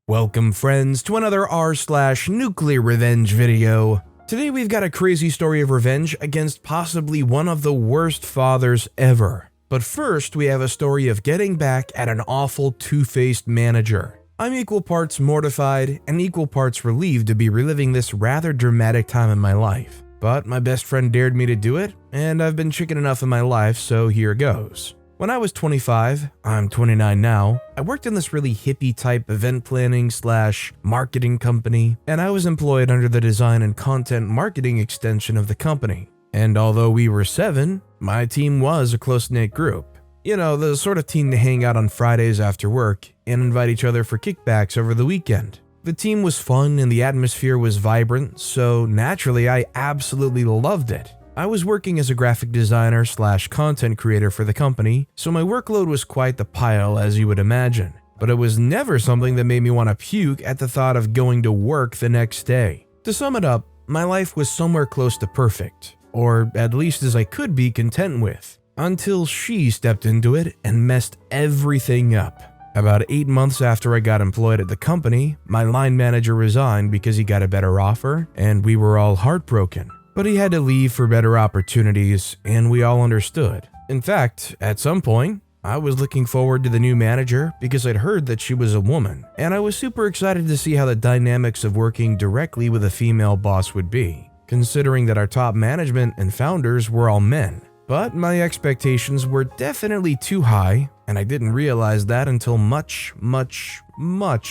Welcome friends to another r/NuclearRevenge video. Today we've got a crazy story of revenge against possibly one of the worst fathers ever. But first we have a story of getting back at an awful two-faced manager. I'm equal parts mortified and equal parts relieved to be reliving this rather dramatic time in my life. But my best friend dared me to do it, and I've been chicken enough in my life, so here goes. When I was 25, I'm 29 now, I worked in this really hippie type event planning / marketing company, and I was employed under the design and content marketing extension of the company. And although we were 7, my team was a close-knit group. You know, the sort of team to hang out on Fridays after work and invite each other for kickbacks over the weekend. The team was fun and the atmosphere was vibrant, so naturally I absolutely loved it. I was working as a graphic designer / content creator for the company, so my workload was quite the pile as you would imagine. But it was never something that made me want to puke at the thought of going to work the next day. To sum it up, my life was somewhere close to perfect, or at least as I could be content with, until she stepped into it and messed everything up. About 8 months after I got employed at the company, my line manager resigned because he got a better offer, and we were all heartbroken. But he had to leave for better opportunities, and we all understood. In fact, at some point, I was looking forward to the new manager because I'd heard that she was a woman, and I was super excited to see how the dynamics of working directly with a female boss would be, considering that our top management and founders were all men. But my expectations were definitely too high, and I didn't realize that until much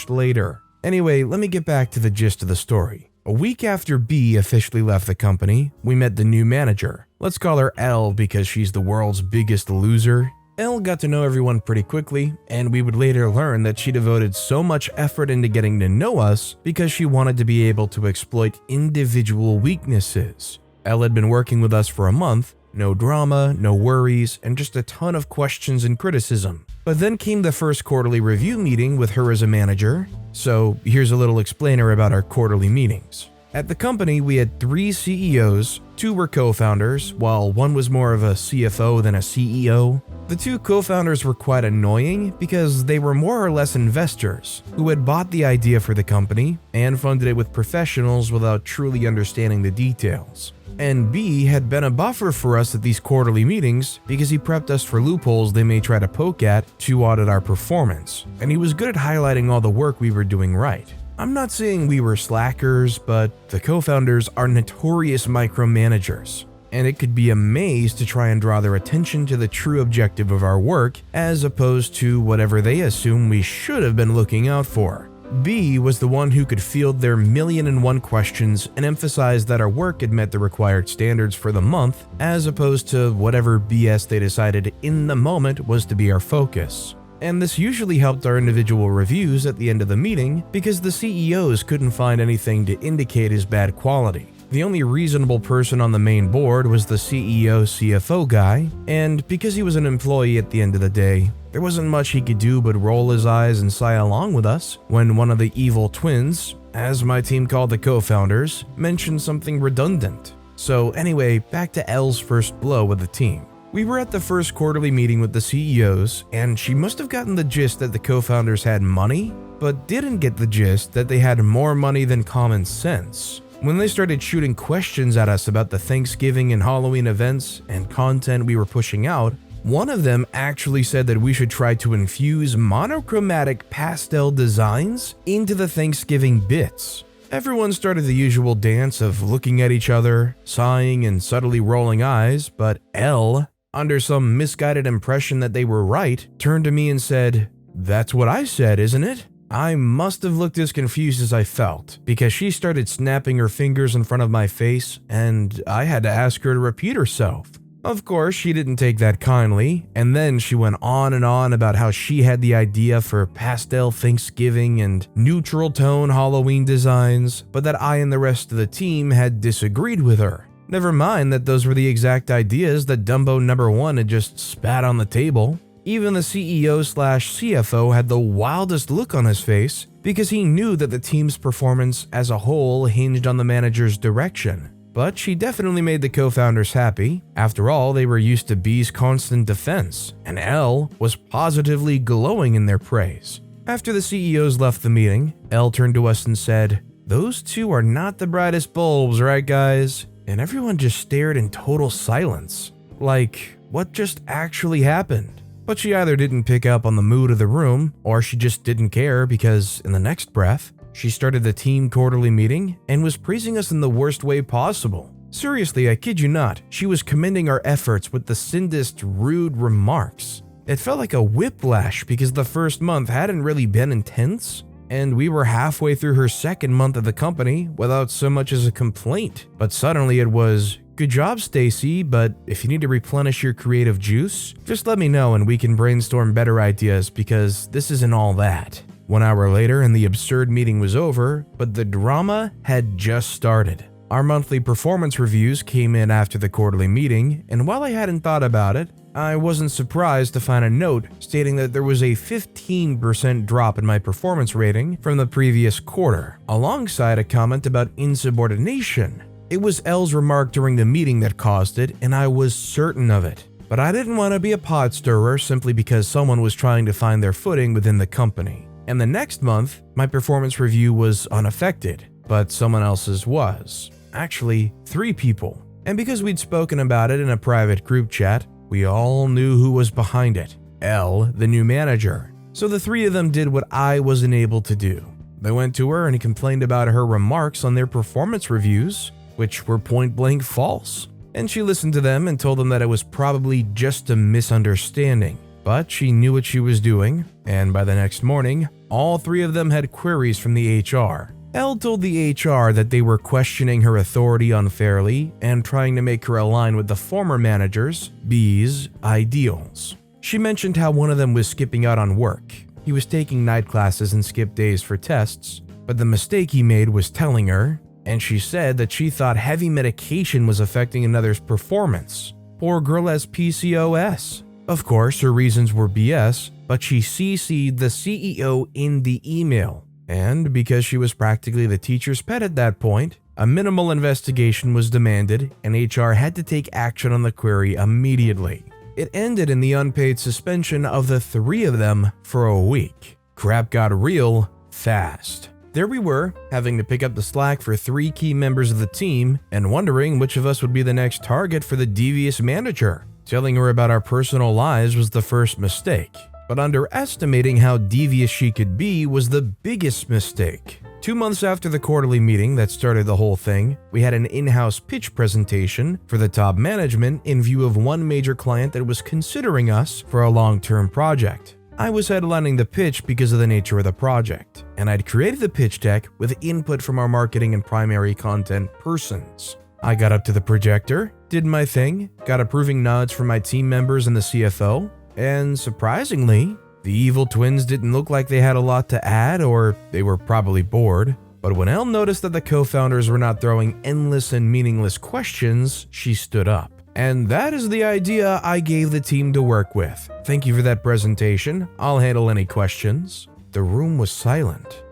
later. Anyway, let me get back to the gist of the story. A week after B officially left the company, we met the new manager. Let's call her L because she's the world's biggest loser. L got to know everyone pretty quickly, and we would later learn that she devoted so much effort into getting to know us because she wanted to be able to exploit individual weaknesses. L had been working with us for a month, no drama, no worries, and just a ton of questions and criticism. But then came the first quarterly review meeting with her as a manager. So here's a little explainer about our quarterly meetings. At the company, we had 3 CEOs, 2 were co-founders, while one was more of a CFO than a CEO. The 2 co-founders were quite annoying because they were more or less investors who had bought the idea for the company and funded it with professionals without truly understanding the details. And B had been a buffer for us at these quarterly meetings because he prepped us for loopholes they may try to poke at to audit our performance, and he was good at highlighting all the work we were doing right. I'm not saying we were slackers, but the co-founders are notorious micromanagers, and it could be a maze to try and draw their attention to the true objective of our work as opposed to whatever they assume we should have been looking out for. B was the one who could field their 1,000,001 questions and emphasize that our work had met the required standards for the month, as opposed to whatever BS they decided in the moment was to be our focus. And this usually helped our individual reviews at the end of the meeting because the CEOs couldn't find anything to indicate his bad quality. The only reasonable person on the main board was the CEO/CFO guy, and because he was an employee at the end of the day, there wasn't much he could do but roll his eyes and sigh along with us when one of the evil twins, as my team called the co-founders, mentioned something redundant. So anyway, back to L's first blow with the team. We were at the first quarterly meeting with the CEOs, and she must have gotten the gist that the co-founders had money, but didn't get the gist that they had more money than common sense. When they started shooting questions at us about the Thanksgiving and Halloween events and content we were pushing out, one of them actually said that we should try to infuse monochromatic pastel designs into the Thanksgiving bits. Everyone started the usual dance of looking at each other, sighing and subtly rolling eyes, but L, under some misguided impression that they were right, turned to me and said, "That's what I said, isn't it?" I must have looked as confused as I felt, because she started snapping her fingers in front of my face, and I had to ask her to repeat herself. Of course, she didn't take that kindly, and then she went on and on about how she had the idea for pastel Thanksgiving and neutral tone Halloween designs, but that I and the rest of the team had disagreed with her. Never mind that those were the exact ideas that Dumbo number 1 had just spat on the table. Even the CEO/CFO had the wildest look on his face because he knew that the team's performance as a whole hinged on the manager's direction. But she definitely made the co-founders happy. After all, they were used to B's constant defense, and L was positively glowing in their praise. After the CEOs left the meeting, Elle turned to us and said, "Those two are not the brightest bulbs, right guys?" And everyone just stared in total silence. Like, what just actually happened? But she either didn't pick up on the mood of the room, or she just didn't care because, in the next breath, she started the team quarterly meeting and was praising us in the worst way possible. Seriously, I kid you not, she was commending our efforts with the sindest, rude remarks. It felt like a whiplash because the first month hadn't really been intense, and we were halfway through her second month of the company without so much as a complaint. But suddenly it was, "Good job, Stacy, but if you need to replenish your creative juice, just let me know and we can brainstorm better ideas because this isn't all that." 1 hour later and the absurd meeting was over, but the drama had just started. Our monthly performance reviews came in after the quarterly meeting, and while I hadn't thought about it, I wasn't surprised to find a note stating that there was a 15% drop in my performance rating from the previous quarter, alongside a comment about insubordination. It was Elle's remark during the meeting that caused it, and I was certain of it. But I didn't want to be a pot stirrer simply because someone was trying to find their footing within the company. And the next month, my performance review was unaffected, but someone else's was. Actually, 3 people. And because we'd spoken about it in a private group chat, we all knew who was behind it. Elle, the new manager. So the 3 of them did what I wasn't able to do. They went to her and complained about her remarks on their performance reviews, which were point blank false. And she listened to them and told them that it was probably just a misunderstanding. But she knew what she was doing, and by the next morning, all 3 of them had queries from the HR. Elle told the HR that they were questioning her authority unfairly and trying to make her align with the former manager's, B's, ideals. She mentioned how one of them was skipping out on work. He was taking night classes and skipped days for tests, but the mistake he made was telling her, and she said that she thought heavy medication was affecting another's performance. Poor girl has PCOS. Of course, her reasons were BS, but she CC'd the CEO in the email. And because she was practically the teacher's pet at that point, a minimal investigation was demanded and HR had to take action on the query immediately. It ended in the unpaid suspension of the 3 of them for a week. Crap got real fast. There we were, having to pick up the slack for 3 key members of the team and wondering which of us would be the next target for the devious manager. Telling her about our personal lives was the first mistake, but underestimating how devious she could be was the biggest mistake. 2 months after the quarterly meeting that started the whole thing, we had an in-house pitch presentation for the top management in view of one major client that was considering us for a long-term project. I was headlining the pitch because of the nature of the project, and I'd created the pitch deck with input from our marketing and primary content persons. I got up to the projector, did my thing, got approving nods from my team members and the CFO, and surprisingly, the evil twins didn't look like they had a lot to add, or they were probably bored. But when Elle noticed that the co-founders were not throwing endless and meaningless questions, she stood up. And that is the idea I gave the team to work with. Thank you for that presentation. I'll handle any questions. The room was silent.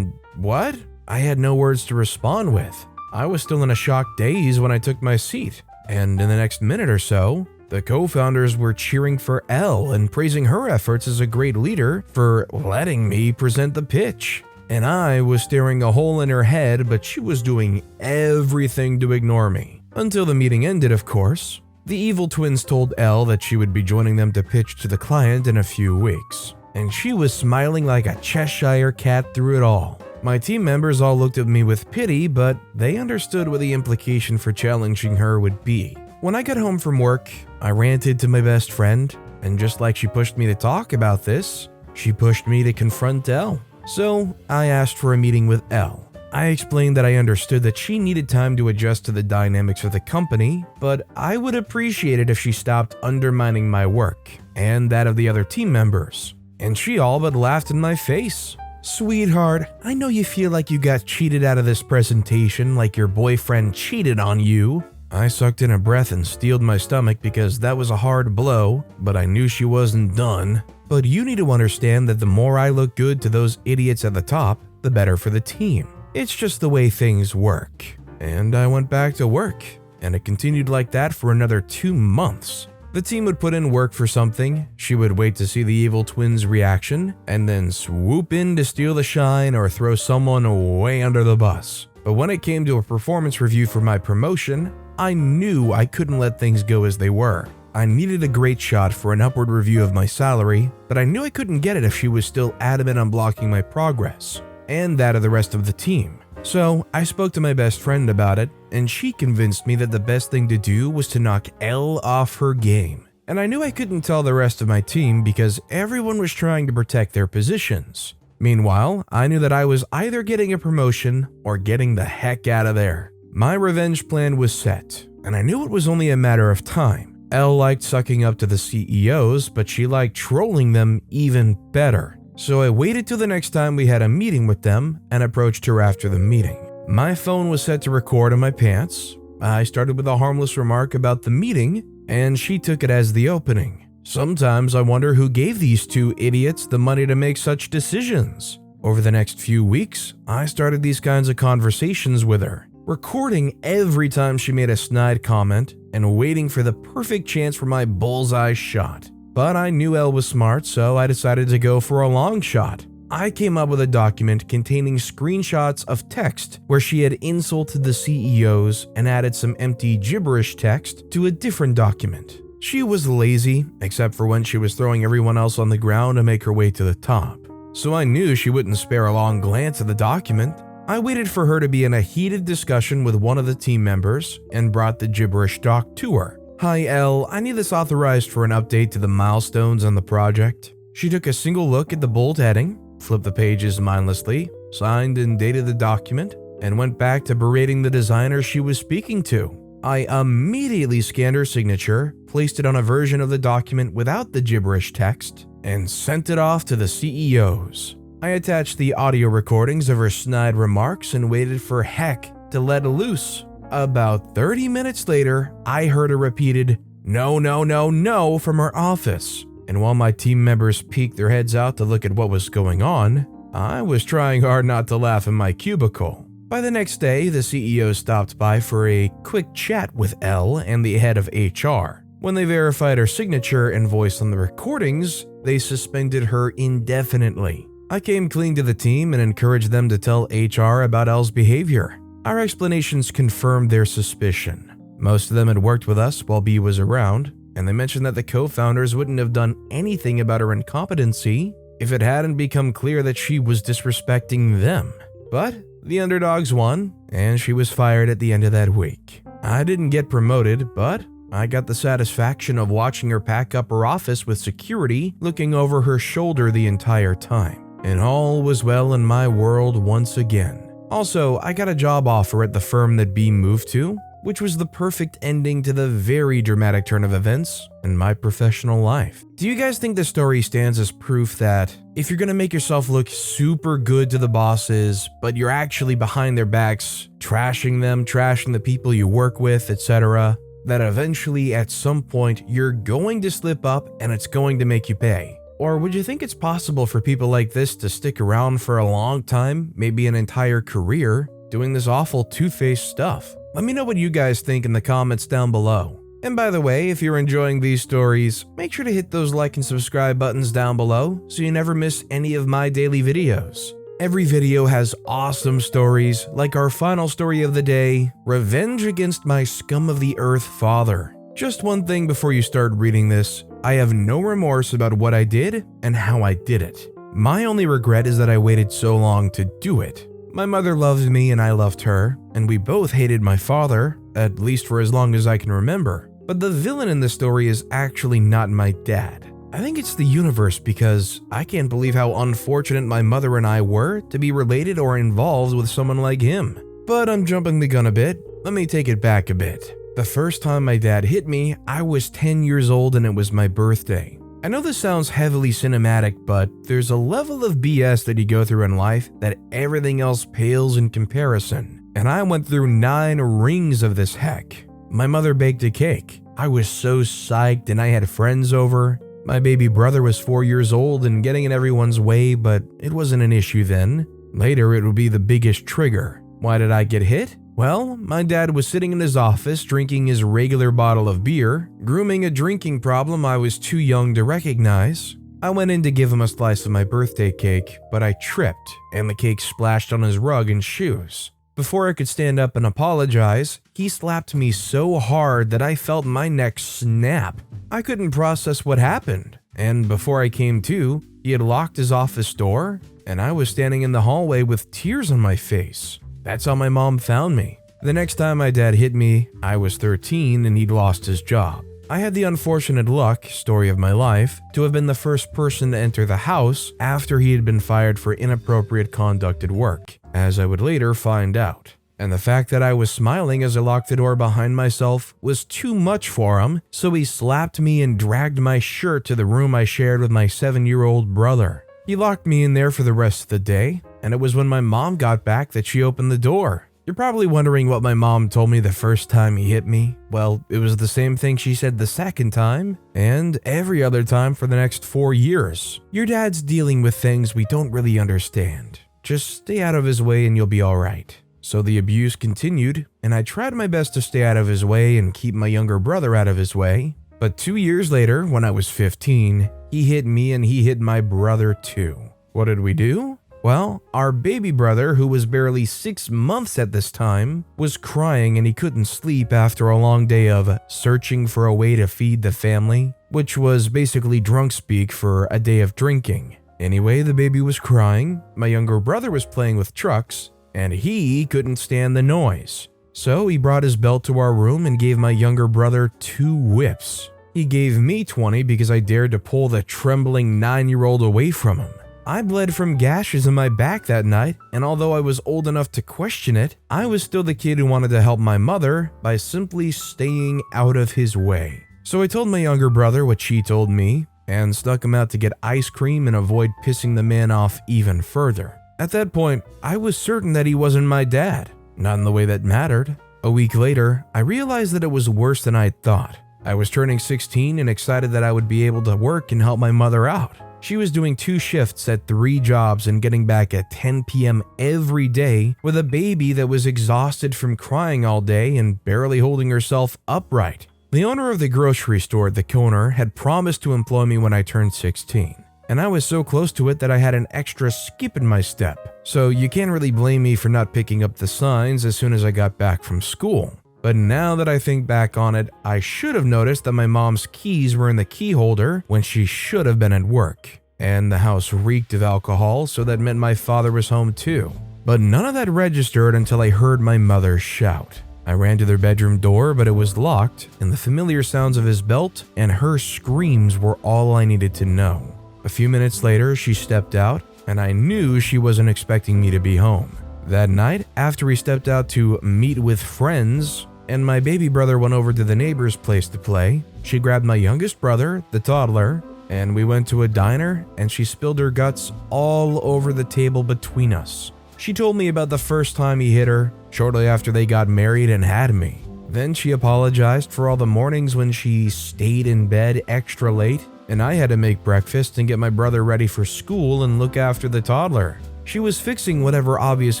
What? I had no words to respond with. I was still in a shocked daze when I took my seat. And in the next minute or so, the co-founders were cheering for Elle and praising her efforts as a great leader for letting me present the pitch. And I was staring a hole in her head, but she was doing everything to ignore me. Until the meeting ended, of course. The evil twins told Elle that she would be joining them to pitch to the client in a few weeks. And she was smiling like a Cheshire cat through it all. My team members all looked at me with pity, but they understood what the implication for challenging her would be. When I got home from work, I ranted to my best friend, and just like she pushed me to talk about this, she pushed me to confront Elle. So I asked for a meeting with Elle. I explained that I understood that she needed time to adjust to the dynamics of the company, but I would appreciate it if she stopped undermining my work and that of the other team members. And she all but laughed in my face. "Sweetheart, I know you feel like you got cheated out of this presentation like your boyfriend cheated on you." I sucked in a breath and steeled my stomach because that was a hard blow, but I knew she wasn't done. "But you need to understand that the more I look good to those idiots at the top, the better for the team. It's just the way things work." And I went back to work, and it continued like that for another 2 months. The team would put in work for something, she would wait to see the evil twins' reaction, and then swoop in to steal the shine or throw someone way under the bus. But when it came to a performance review for my promotion, I knew I couldn't let things go as they were. I needed a great shot for an upward review of my salary, but I knew I couldn't get it if she was still adamant on blocking my progress, and that of the rest of the team. So I spoke to my best friend about it, and she convinced me that the best thing to do was to knock Elle off her game. And I knew I couldn't tell the rest of my team because everyone was trying to protect their positions. Meanwhile, I knew that I was either getting a promotion or getting the heck out of there. My revenge plan was set, and I knew it was only a matter of time. Elle liked sucking up to the CEOs, but she liked trolling them even better. So I waited till the next time we had a meeting with them and approached her after the meeting. My phone was set to record in my pants. I started with a harmless remark about the meeting, and she took it as the opening. Sometimes I wonder who gave these two idiots the money to make such decisions. Over the next few weeks, I started these kinds of conversations with her, recording every time she made a snide comment and waiting for the perfect chance for my bullseye shot. But I knew Elle was smart, so I decided to go for a long shot. I came up with a document containing screenshots of text where she had insulted the CEOs and added some empty gibberish text to a different document. She was lazy, except for when she was throwing everyone else on the ground to make her way to the top. So I knew she wouldn't spare a long glance at the document. I waited for her to be in a heated discussion with one of the team members and brought the gibberish doc to her. "Hi Elle, I need this authorized for an update to the milestones on the project." She took a single look at the bold heading, flipped the pages mindlessly, signed and dated the document, and went back to berating the designer she was speaking to. I immediately scanned her signature, placed it on a version of the document without the gibberish text, and sent it off to the CEOs. I attached the audio recordings of her snide remarks and waited for heck to let loose. About 30 minutes later, I heard a repeated "no, no, no, no" from her office. And while my team members peeked their heads out to look at what was going on, I was trying hard not to laugh in my cubicle. By the next day, the CEO stopped by for a quick chat with Elle and the head of HR. When they verified her signature and voice on the recordings, they suspended her indefinitely. I came clean to the team and encouraged them to tell HR about Elle's behavior. Our explanations confirmed their suspicion. Most of them had worked with us while B was around, and they mentioned that the co-founders wouldn't have done anything about her incompetency if it hadn't become clear that she was disrespecting them. But the underdogs won, and she was fired at the end of that week. I didn't get promoted, but I got the satisfaction of watching her pack up her office with security looking over her shoulder the entire time. And all was well in my world once again. Also, I got a job offer at the firm that B moved to, which was the perfect ending to the very dramatic turn of events in my professional life. Do you guys think this story stands as proof that if you're gonna make yourself look super good to the bosses, but you're actually behind their backs, trashing them, trashing the people you work with, etc., that eventually at some point you're going to slip up and it's going to make you pay? Or would you think it's possible for people like this to stick around for a long time, maybe an entire career, doing this awful two-faced stuff? Let me know what you guys think in the comments down below. And by the way, if you're enjoying these stories, make sure to hit those like and subscribe buttons down below so you never miss any of my daily videos. Every video has awesome stories, like our final story of the day, Revenge Against My Scum of the Earth Father. Just one thing before you start reading this, I have no remorse about what I did and how I did it. My only regret is that I waited so long to do it. My mother loved me and I loved her, and we both hated my father, at least for as long as I can remember. But the villain in the story is actually not my dad. I think it's the universe because I can't believe how unfortunate my mother and I were to be related or involved with someone like him. But I'm jumping the gun a bit. Let me take it back a bit. The first time my dad hit me, I was 10 years old and it was my birthday. I know this sounds heavily cinematic, but there's a level of BS that you go through in life that everything else pales in comparison. And I went through 9 rings of this heck. My mother baked a cake. I was so psyched and I had friends over. My baby brother was 4 years old and getting in everyone's way, but it wasn't an issue then. Later, it would be the biggest trigger. Why did I get hit? Well, my dad was sitting in his office drinking his regular bottle of beer, grooming a drinking problem I was too young to recognize. I went in to give him a slice of my birthday cake, but I tripped and the cake splashed on his rug and shoes. Before I could stand up and apologize, he slapped me so hard that I felt my neck snap. I couldn't process what happened, and before I came to, he had locked his office door, and I was standing in the hallway with tears on my face. That's how my mom found me. The next time my dad hit me, I was 13 and he'd lost his job. I had the unfortunate luck, story of my life, to have been the first person to enter the house after he had been fired for inappropriate conduct at work, as I would later find out. And the fact that I was smiling as I locked the door behind myself was too much for him, so he slapped me and dragged my shirt to the room I shared with my 7-year-old brother. He locked me in there for the rest of the day, and it was when my mom got back that she opened the door. You're probably wondering what my mom told me the first time he hit me. Well, it was the same thing she said the second time, and every other time for the next 4 years. Your dad's dealing with things we don't really understand. Just stay out of his way and you'll be alright. So the abuse continued, and I tried my best to stay out of his way and keep my younger brother out of his way. But 2 years later, when I was 15, he hit me and he hit my brother too. What did we do? Well, our baby brother, who was barely 6 months at this time, was crying and he couldn't sleep after a long day of searching for a way to feed the family, which was basically drunk speak for a day of drinking. Anyway, the baby was crying, my younger brother was playing with trucks, and he couldn't stand the noise. So he brought his belt to our room and gave my younger brother 2 whips. He gave me 20 because I dared to pull the trembling 9-year-old away from him. I bled from gashes in my back that night, and although I was old enough to question it, I was still the kid who wanted to help my mother by simply staying out of his way. So I told my younger brother what she told me, and snuck him out to get ice cream and avoid pissing the man off even further. At that point, I was certain that he wasn't my dad, not in the way that mattered. A week later, I realized that it was worse than I thought. I was turning 16 and excited that I would be able to work and help my mother out. She was doing 2 shifts at 3 jobs and getting back at 10 p.m. every day with a baby that was exhausted from crying all day and barely holding herself upright. The owner of the grocery store at the corner had promised to employ me when I turned 16, and I was so close to it that I had an extra skip in my step. So you can't really blame me for not picking up the signs as soon as I got back from school. But now that I think back on it, I should have noticed that my mom's keys were in the key holder when she should have been at work. And the house reeked of alcohol, so that meant my father was home too. But none of that registered until I heard my mother shout. I ran to their bedroom door, but it was locked, and the familiar sounds of his belt and her screams were all I needed to know. A few minutes later, she stepped out, and I knew she wasn't expecting me to be home. That night, after we stepped out to meet with friends, and my baby brother went over to the neighbor's place to play, she grabbed my youngest brother, the toddler, and we went to a diner, and she spilled her guts all over the table between us. She told me about the first time he hit her, shortly after they got married and had me. Then she apologized for all the mornings when she stayed in bed extra late, and I had to make breakfast and get my brother ready for school and look after the toddler. She was fixing whatever obvious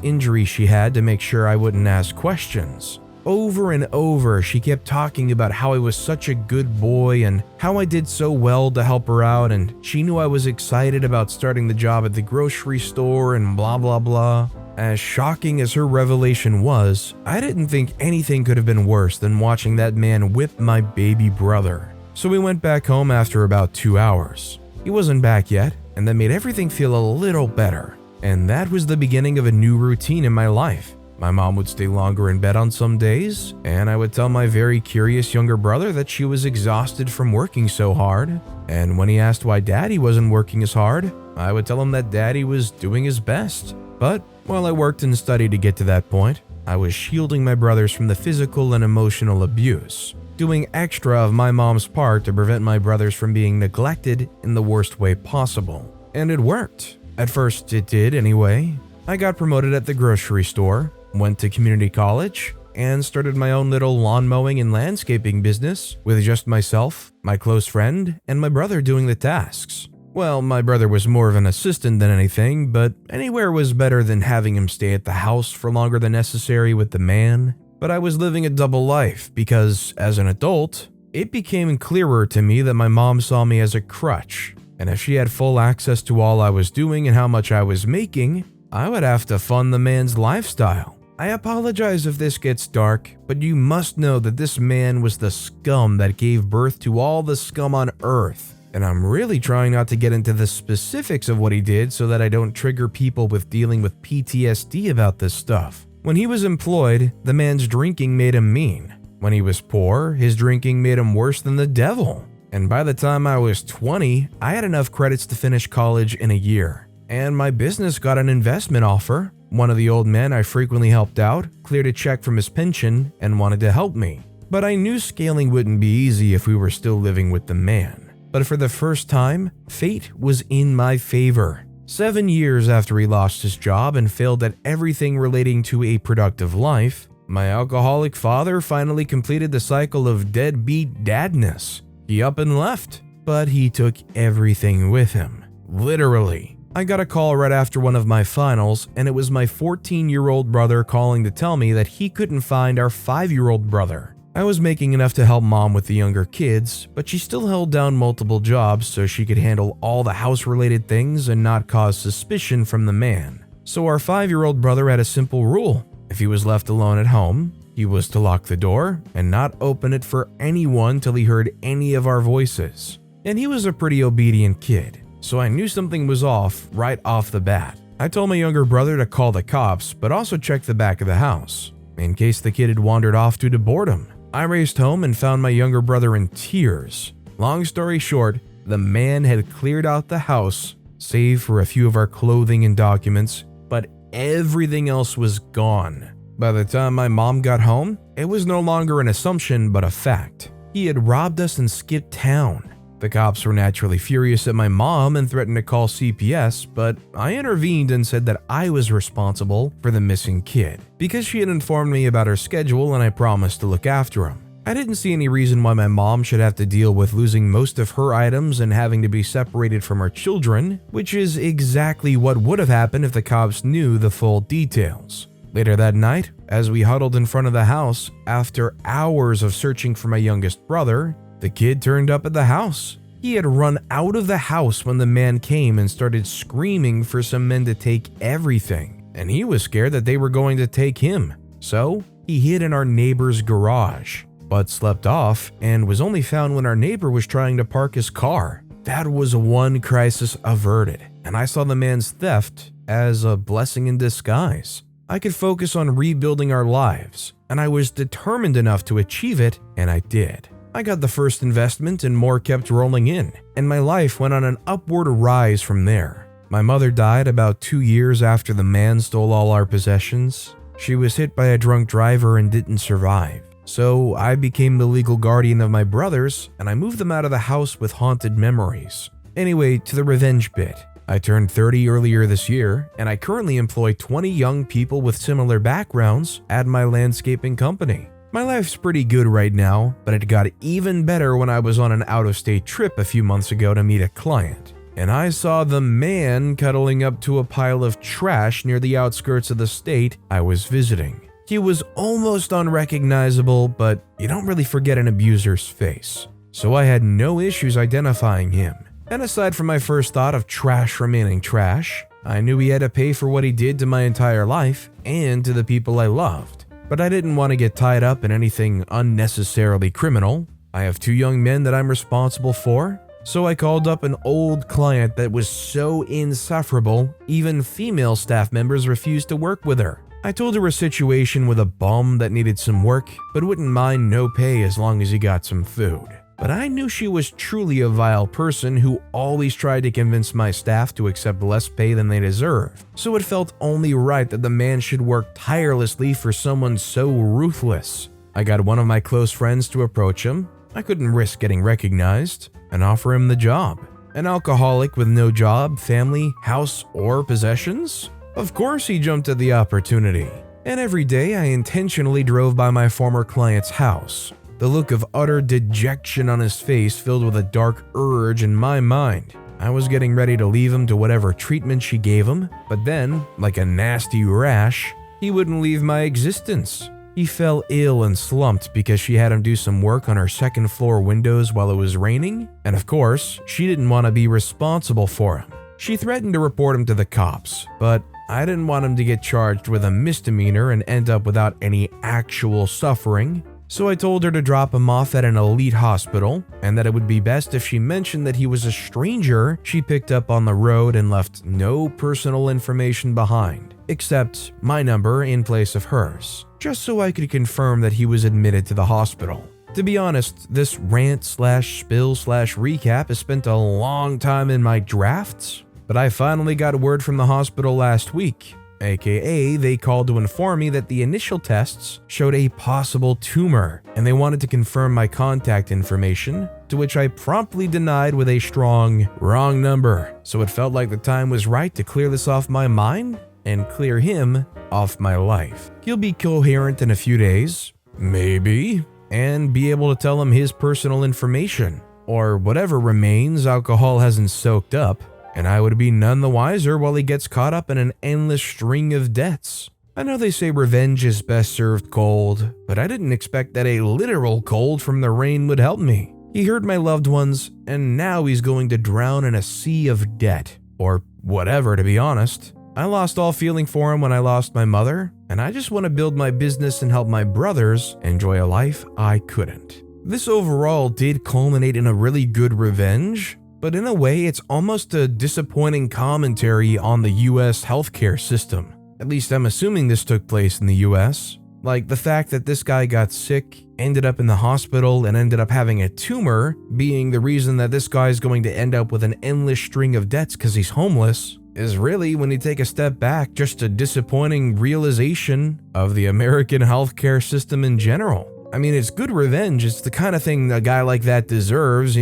injury she had to make sure I wouldn't ask questions. Over and over, she kept talking about how I was such a good boy and how I did so well to help her out, and she knew I was excited about starting the job at the grocery store and blah blah blah. As shocking as her revelation was, I didn't think anything could have been worse than watching that man whip my baby brother. So we went back home after about 2 hours. He wasn't back yet, and that made everything feel a little better. And that was the beginning of a new routine in my life. My mom would stay longer in bed on some days, and I would tell my very curious younger brother that she was exhausted from working so hard. And when he asked why Daddy wasn't working as hard, I would tell him that Daddy was doing his best. But while I worked and studied to get to that point, I was shielding my brothers from the physical and emotional abuse, doing extra of my mom's part to prevent my brothers from being neglected in the worst way possible. And it worked. At first it did anyway. I got promoted at the grocery store, went to community college, and started my own little lawn mowing and landscaping business with just myself, my close friend, and my brother doing the tasks. Well, my brother was more of an assistant than anything, but anywhere was better than having him stay at the house for longer than necessary with the man. But I was living a double life because, as an adult, it became clearer to me that my mom saw me as a crutch, and if she had full access to all I was doing and how much I was making, I would have to fund the man's lifestyle. I apologize if this gets dark, but you must know that this man was the scum that gave birth to all the scum on earth. And I'm really trying not to get into the specifics of what he did so that I don't trigger people with dealing with PTSD about this stuff. When he was employed, the man's drinking made him mean. When he was poor, his drinking made him worse than the devil. And by the time I was 20, I had enough credits to finish college in a year. And my business got an investment offer. One of the old men I frequently helped out cleared a check from his pension and wanted to help me. But I knew scaling wouldn't be easy if we were still living with the man. But for the first time, fate was in my favor. 7 years after he lost his job and failed at everything relating to a productive life, my alcoholic father finally completed the cycle of deadbeat dadness. He up and left, but he took everything with him. Literally. I got a call right after one of my finals, and it was my 14-year-old brother calling to tell me that he couldn't find our 5-year-old brother. I was making enough to help mom with the younger kids, but she still held down multiple jobs so she could handle all the house-related things and not cause suspicion from the man. So our 5-year-old brother had a simple rule. If he was left alone at home, he was to lock the door and not open it for anyone till he heard any of our voices. And he was a pretty obedient kid, so I knew something was off right off the bat. I told my younger brother to call the cops, but also check the back of the house, in case the kid had wandered off due to boredom. I raced home and found my younger brother in tears. Long story short, the man had cleared out the house, save for a few of our clothing and documents, but everything else was gone. By the time my mom got home, it was no longer an assumption but a fact. He had robbed us and skipped town. The cops were naturally furious at my mom and threatened to call CPS, but I intervened and said that I was responsible for the missing kid, because she had informed me about her schedule and I promised to look after him. I didn't see any reason why my mom should have to deal with losing most of her items and having to be separated from her children, which is exactly what would have happened if the cops knew the full details. Later that night, as we huddled in front of the house, after hours of searching for my youngest brother, the kid turned up at the house. He had run out of the house when the man came and started screaming for some men to take everything, and he was scared that they were going to take him. So he hid in our neighbor's garage, but slept off and was only found when our neighbor was trying to park his car. That was one crisis averted, and I saw the man's theft as a blessing in disguise. I could focus on rebuilding our lives, and I was determined enough to achieve it, and I did. I got the first investment and more kept rolling in, and my life went on an upward rise from there. My mother died about 2 years after the man stole all our possessions. She was hit by a drunk driver and didn't survive. So I became the legal guardian of my brothers, and I moved them out of the house with haunted memories. Anyway, to the revenge bit. I turned 30 earlier this year, and I currently employ 20 young people with similar backgrounds at my landscaping company. My life's pretty good right now, but it got even better when I was on an out-of-state trip a few months ago to meet a client, and I saw the man cuddling up to a pile of trash near the outskirts of the state I was visiting. He was almost unrecognizable, but you don't really forget an abuser's face, so I had no issues identifying him. And aside from my first thought of trash remaining trash, I knew he had to pay for what he did to my entire life and to the people I loved. But I didn't want to get tied up in anything unnecessarily criminal. I have 2 young men that I'm responsible for, so I called up an old client that was so insufferable, even female staff members refused to work with her. I told her a situation with a bum that needed some work, but wouldn't mind no pay as long as he got some food. But I knew she was truly a vile person who always tried to convince my staff to accept less pay than they deserve. So it felt only right that the man should work tirelessly for someone so ruthless. I got one of my close friends to approach him. I couldn't risk getting recognized and offer him the job. An alcoholic with no job, family, house, or possessions? Of course he jumped at the opportunity. And every day I intentionally drove by my former client's house. The look of utter dejection on his face filled with a dark urge in my mind. I was getting ready to leave him to whatever treatment she gave him, but then, like a nasty rash, he wouldn't leave my existence. He fell ill and slumped because she had him do some work on her second floor windows while it was raining, and of course, she didn't want to be responsible for him. She threatened to report him to the cops, but I didn't want him to get charged with a misdemeanor and end up without any actual suffering, so I told her to drop him off at an elite hospital, and that it would be best if she mentioned that he was a stranger she picked up on the road and left no personal information behind, except my number in place of hers, just so I could confirm that he was admitted to the hospital. To be honest, this rant/spill/recap has spent a long time in my drafts, but I finally got word from the hospital last week. AKA, they called to inform me that the initial tests showed a possible tumor, and they wanted to confirm my contact information, to which I promptly denied with a strong, wrong number. So it felt like the time was right to clear this off my mind and clear him off my life. He'll be coherent in a few days, maybe, and be able to tell him his personal information, or whatever remains alcohol hasn't soaked up, and I would be none the wiser while he gets caught up in an endless string of debts. I know they say revenge is best served cold, but I didn't expect that a literal cold from the rain would help me. He hurt my loved ones, and now he's going to drown in a sea of debt. Or whatever, to be honest. I lost all feeling for him when I lost my mother, and I just want to build my business and help my brothers enjoy a life I couldn't. This overall did culminate in a really good revenge, but in a way, it's almost a disappointing commentary on the US healthcare system. At least I'm assuming this took place in the US. Like the fact that this guy got sick, ended up in the hospital, and ended up having a tumor being the reason that this guy's going to end up with an endless string of debts because he's homeless, is really, when you take a step back, just a disappointing realization of the American healthcare system in general. I mean, it's good revenge. It's the kind of thing a guy like that deserves,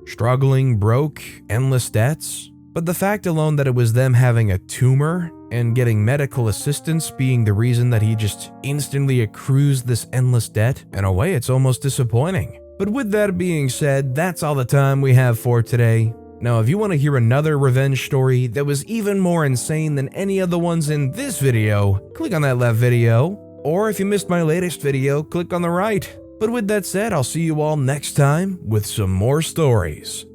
struggling, broke, endless debts. But the fact alone that it was them having a tumor and getting medical assistance being the reason that he just instantly accrues this endless debt, in a way, it's almost disappointing. But with that being said, that's all the time we have for today. Now, if you want to hear another revenge story that was even more insane than any of the ones in this video, click on that left video. Or if you missed my latest video, click on the right. But with that said, I'll see you all next time with some more stories.